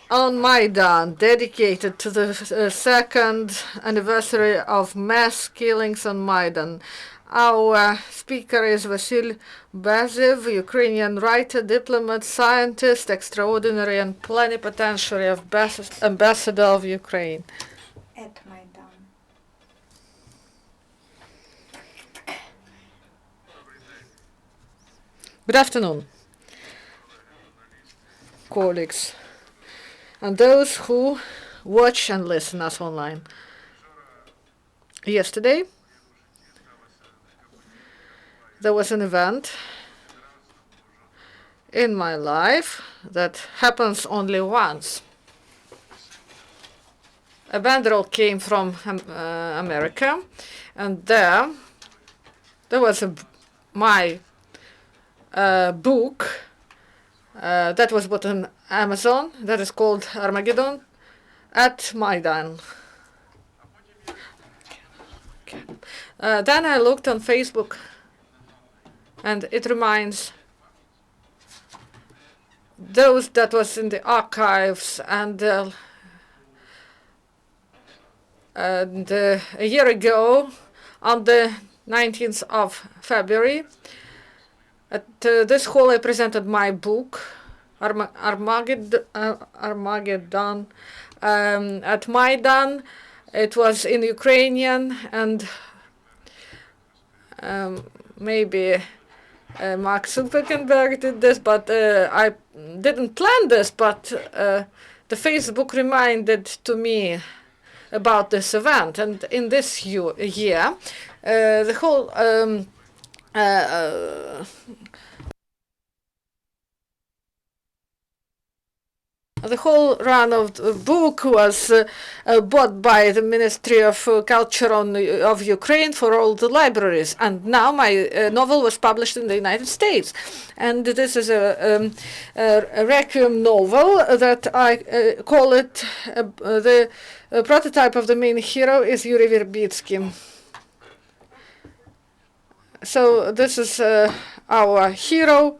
on Maidan, dedicated to the second anniversary of mass killings on Maidan. Our speaker is Vasyl Baziv, Ukrainian writer, diplomat, scientist, extraordinary and plenipotentiary ambassador of Ukraine. At Maidan. Good afternoon, colleagues, and those who watch and listen us online. Yesterday, there was an event in my life that happens only once. A banderole came from America, and there was my book that was bought on Amazon, that is called Armageddon, at Maidan. Then I looked on Facebook, and it reminds those that was in the archives, and a year ago, on the 19th of February, at this hall I presented my book, Armageddon, at Maidan. It was in Ukrainian, and maybe Mark Zuckerberg did this, but I didn't plan this, but the Facebook reminded to me about this event. And in this year, the whole run of the book was bought by the Ministry of Culture of Ukraine for all the libraries, and now my novel was published in the United States. And this is a requiem novel that I call it the prototype of the main hero is Yuri Verbitsky. So this is our hero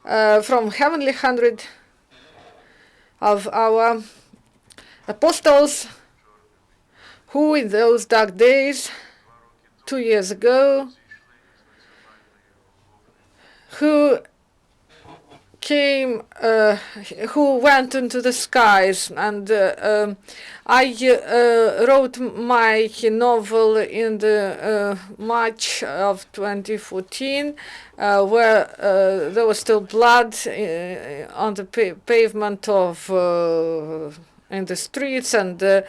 from Heavenly Hundred of our apostles, who in those dark days, 2 years ago, who came, who went into the skies. And I wrote my novel in the March of 2014, where there was still blood on the pavement of in the streets, and the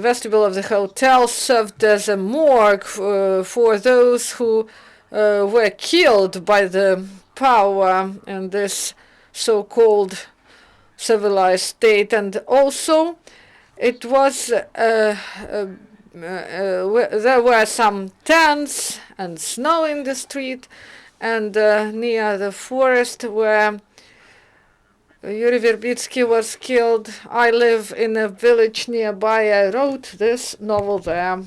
vestibule of the hotel served as a morgue for those who were killed by the power in this so-called civilized state. And also it was there were some tents and snow in the street, and near the forest where Yuri Verbitsky was killed. I live in a village nearby. I wrote this novel there.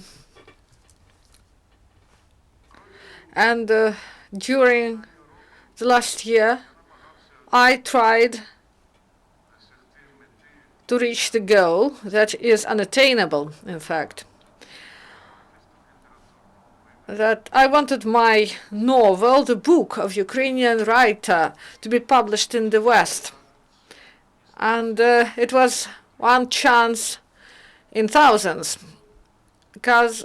And during the last year, I tried to reach the goal that is unattainable, in fact. That I wanted my novel, the book of Ukrainian writer, to be published in the West. And it was one chance in thousands, because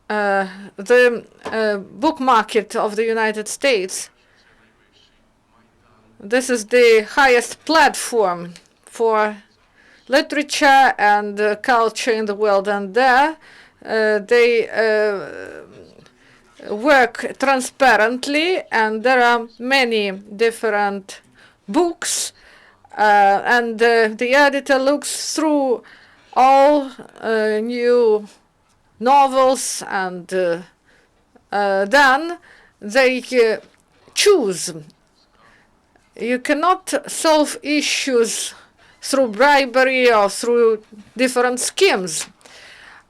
the book market of the United States, this is the highest platform for literature and culture in the world, and there they work transparently, and there are many different books, and the editor looks through all new novels, and then they choose. You cannot solve issues through bribery or through different schemes.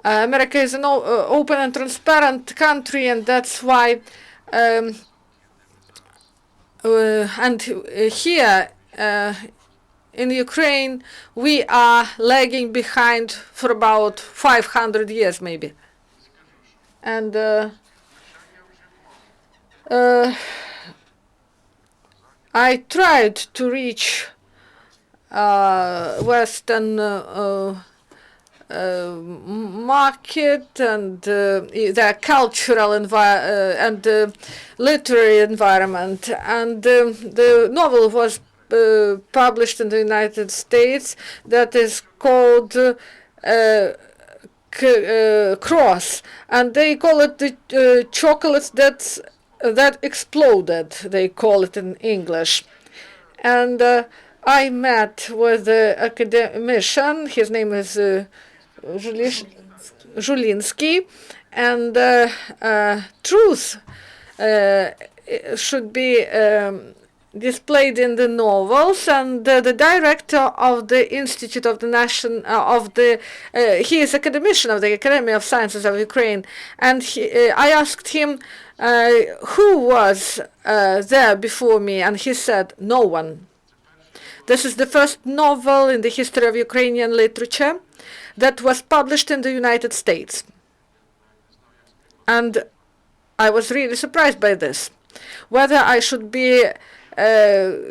America is an open and transparent country, and that's why and here in Ukraine, we are lagging behind for about 500 years, maybe. And I tried to reach Western market and their cultural and literary environment. And the novel was published in the United States that is called Cross, and they call it the chocolate that exploded. They call it in English. And I met with the academician. His name is Żuliński, and truth should be displayed in the novels, and the director of the Institute of the Nation he is academician of the Academy of Sciences of Ukraine, and I asked him who was there before me, and he said no one. This is the first novel in the history of Ukrainian literature that was published in the United States, and I was really surprised by this. Whether I should be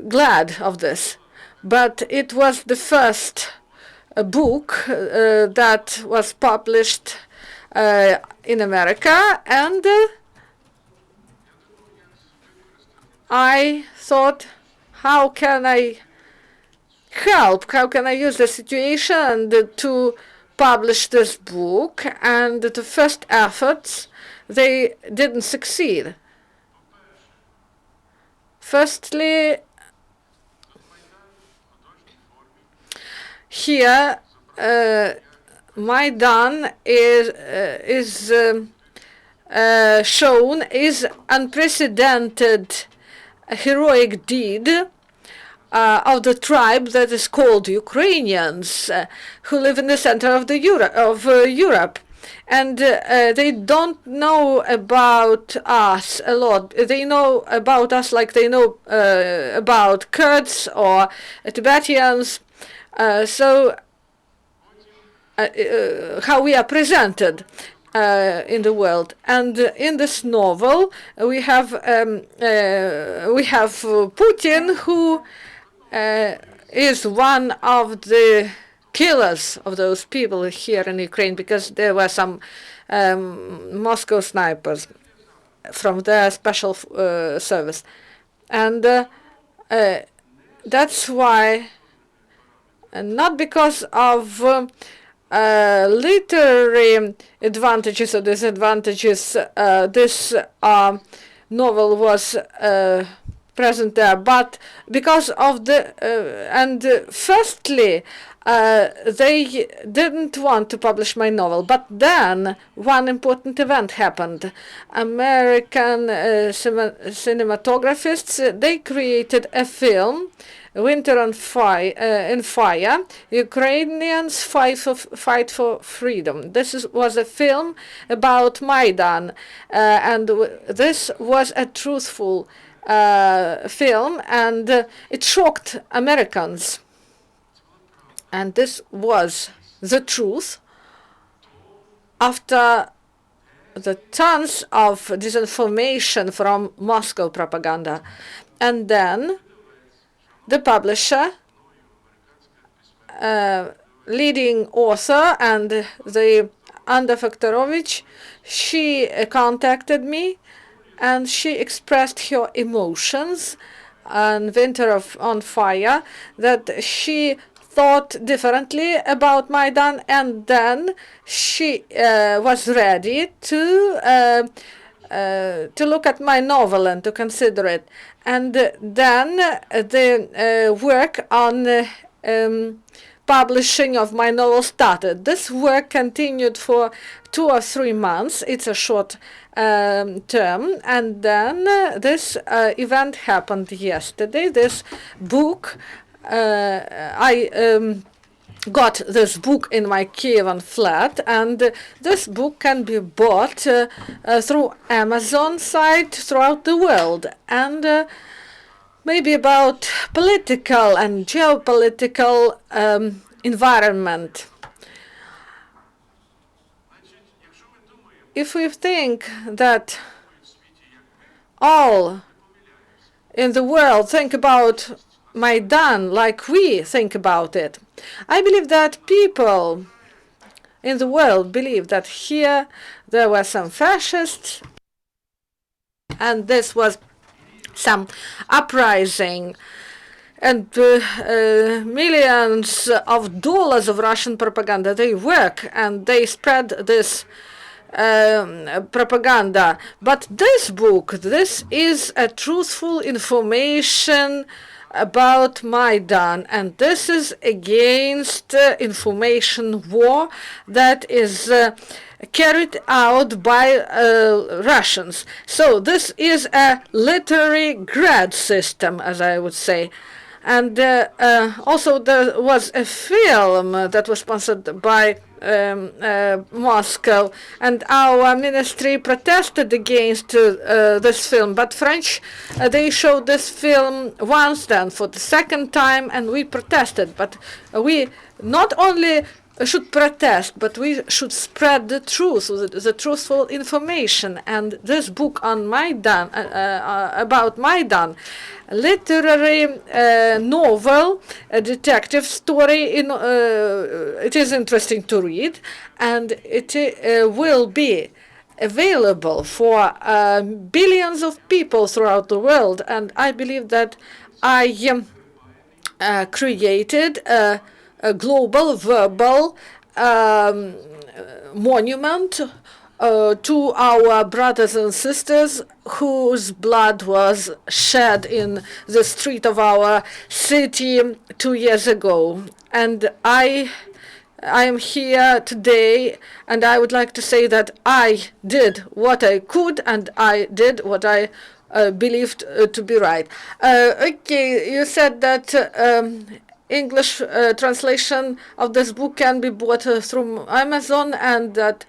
glad of this, but it was the first book that was published in America, and I thought, how can I help? How can I use the situation to publish this book? And the first efforts, they didn't succeed. Firstly, here Maidan is shown is unprecedented heroic deed of the tribe that is called Ukrainians, who live in the center of Europe. And they don't know about us a lot. They know about us like they know about Kurds or Tibetans. So how we are presented in the world. And in this novel, we have Putin, who is one of the killers of those people here in Ukraine, because there were some Moscow snipers from their special service. And that's why, not because of literary advantages or disadvantages, this novel was present there, but because of the and firstly, they didn't want to publish my novel, but then one important event happened. American cinematographers, they created a film, Winter on Fire, in Fire, Ukrainians fight for freedom. This was a film about Maidan, and this was a truthful film, and it shocked Americans. And this was the truth after the tons of disinformation from Moscow propaganda. And then the publisher, leading author, and the Anna Faktorovich, she contacted me, and she expressed her emotions on Winter on Fire, that she thought differently about Maidan, and then she was ready to look at my novel and to consider it. And then the work on publishing of my novel started. This work continued for 2 or 3 months. It's a short term. And then this event happened yesterday. This book, I got this book in my Kievan flat, and this book can be bought through Amazon site throughout the world. And maybe about political and geopolitical environment. If we think that all in the world think about Maidan like we think about it, I believe that people in the world believe that here there were some fascists and this was some uprising and millions of dollars of Russian propaganda. They work and they spread this propaganda. But this book, this is a truthful information about Maidan, and this is against information war that is carried out by Russians. So this is a literary grad system, as I would say. And also there was a film that was sponsored by Moscow, and our ministry protested against this film. But French, they showed this film once, then for the second time, and we protested. But we not only should protest, but we should spread the truth, the truthful information. And this book on Maidan, about Maidan, literary novel, a detective story. It is interesting to read, and it will be available for billions of people throughout the world. And I believe that I created a global verbal monument to our brothers and sisters whose blood was shed in the street of our city 2 years ago. And I am here today, and I would like to say that I did what I could, and I did what I believed to be right. Okay, you said that English translation of this book can be bought through Amazon, and that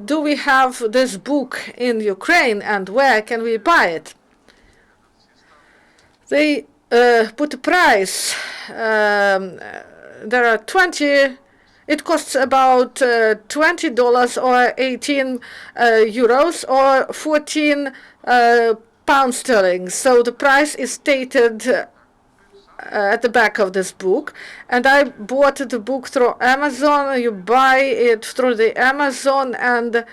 do we have this book in Ukraine, and where can we buy it? They put a price. There are 20. It costs about $20 or 18 euros or 14 pounds sterling. So the price is stated at the back of this book, and I bought the book through Amazon. You buy it through the Amazon, and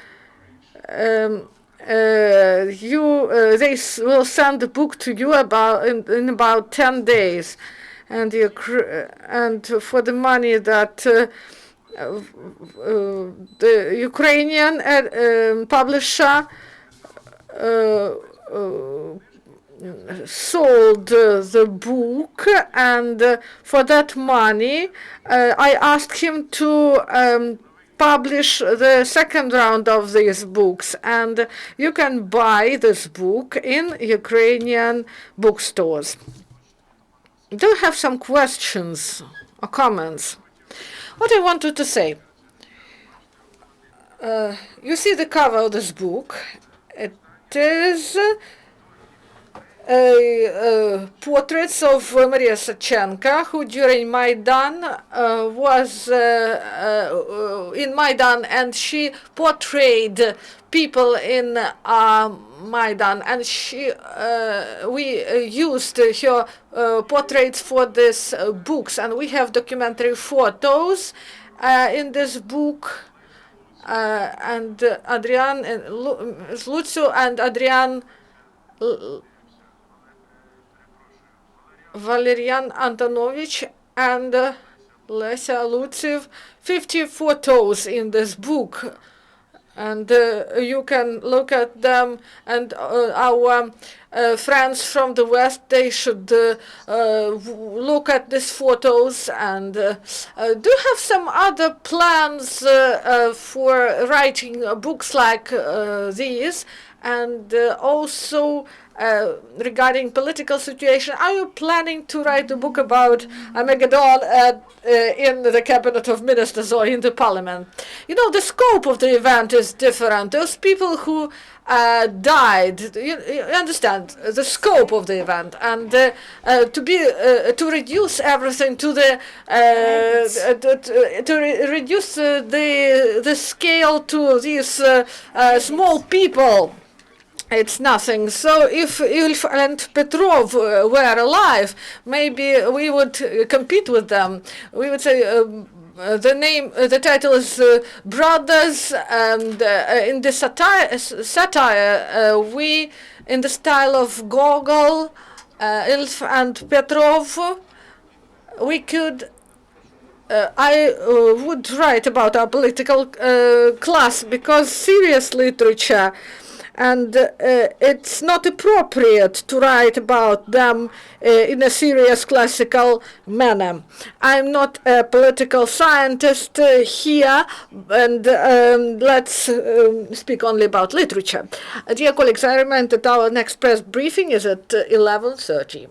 they will send the book to you in about 10 days, and for the money that the Ukrainian publisher sold the book, and for that money I asked him to publish the second round of these books, and you can buy this book in Ukrainian bookstores. Do you have some questions or comments? What I wanted to say, you see the cover of this book. It is portraits of Maria Sachenko, who during Maidan was in Maidan, and she portrayed people in Maidan, and we used her portraits for these books, and we have documentary photos in this book. And Adrian and Lucio and Adrian Valerian Antonovich and Lesya Lutsev, 50 photos in this book, and you can look at them, and our friends from the West, they should look at these photos. And do you have some other plans for writing books like these? And also regarding political situation. Are you planning to write a book about Armageddon in the cabinet of ministers or in the parliament? You know, the scope of the event is different. Those people who died, you understand the scope of the event, and to reduce everything to the reduce the scale to these small people. It's nothing. So if Ilf and Petrov were alive, maybe we would compete with them. We would say the title is Brothers, and in the satire, we, in the style of Gogol, Ilf and Petrov, we could. I would write about our political class, because serious literature, and it's not appropriate to write about them in a serious classical manner. I'm not a political scientist here, and let's speak only about literature. Dear colleagues, I remind that our next press briefing is at 11:30.